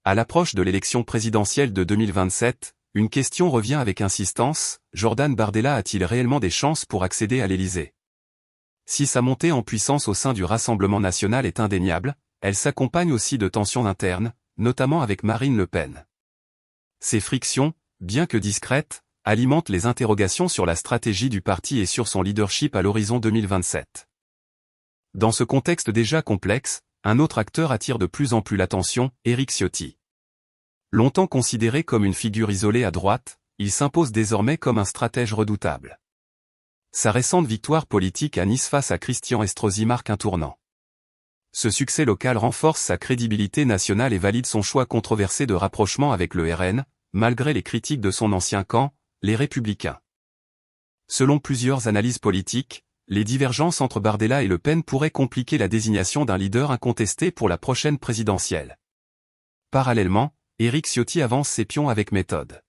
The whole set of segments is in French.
À l'approche de l'élection présidentielle de 2027, une question revient avec insistance, Jordan Bardella a-t-il réellement des chances pour accéder à l'Élysée? Si sa montée en puissance au sein du Rassemblement national est indéniable, elle s'accompagne aussi de tensions internes, notamment avec Marine Le Pen. Ces frictions, bien que discrètes, alimentent les interrogations sur la stratégie du parti et sur son leadership à l'horizon 2027. Dans ce contexte déjà complexe, un autre acteur attire de plus en plus l'attention, Éric Ciotti. Longtemps considéré comme une figure isolée à droite, il s'impose désormais comme un stratège redoutable. Sa récente victoire politique à Nice face à Christian Estrosi marque un tournant. Ce succès local renforce sa crédibilité nationale et valide son choix controversé de rapprochement avec le RN, malgré les critiques de son ancien camp, les Républicains. Selon plusieurs analyses politiques, les divergences entre Bardella et Le Pen pourraient compliquer la désignation d'un leader incontesté pour la prochaine présidentielle. Parallèlement, Éric Ciotti avance ses pions avec méthode.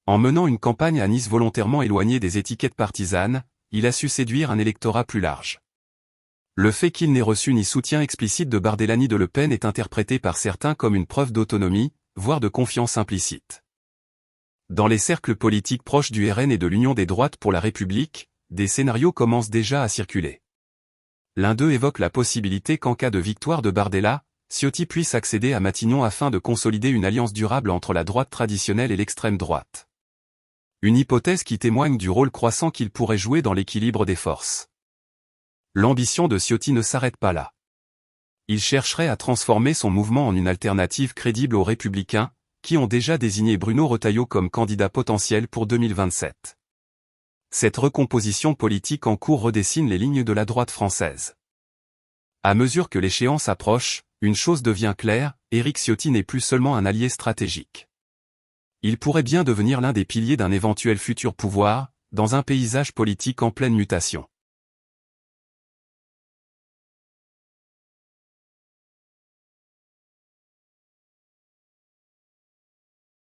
En menant une campagne à Nice volontairement éloignée des étiquettes partisanes, il a su séduire un électorat plus large. Le fait qu'il n'ait reçu ni soutien explicite de Bardella ni de Le Pen est interprété par certains comme une preuve d'autonomie, voire de confiance implicite. Dans les cercles politiques proches du RN et de l'Union des droites pour la République, des scénarios commencent déjà à circuler. L'un d'eux évoque la possibilité qu'en cas de victoire de Bardella, Ciotti puisse accéder à Matignon afin de consolider une alliance durable entre la droite traditionnelle et l'extrême droite. Une hypothèse qui témoigne du rôle croissant qu'il pourrait jouer dans l'équilibre des forces. L'ambition de Ciotti ne s'arrête pas là. Il chercherait à transformer son mouvement en une alternative crédible aux Républicains, qui ont déjà désigné Bruno Retailleau comme candidat potentiel pour 2027. Cette recomposition politique en cours redessine les lignes de la droite française. À mesure que l'échéance approche, une chose devient claire, Éric Ciotti n'est plus seulement un allié stratégique. Il pourrait bien devenir l'un des piliers d'un éventuel futur pouvoir, dans un paysage politique en pleine mutation.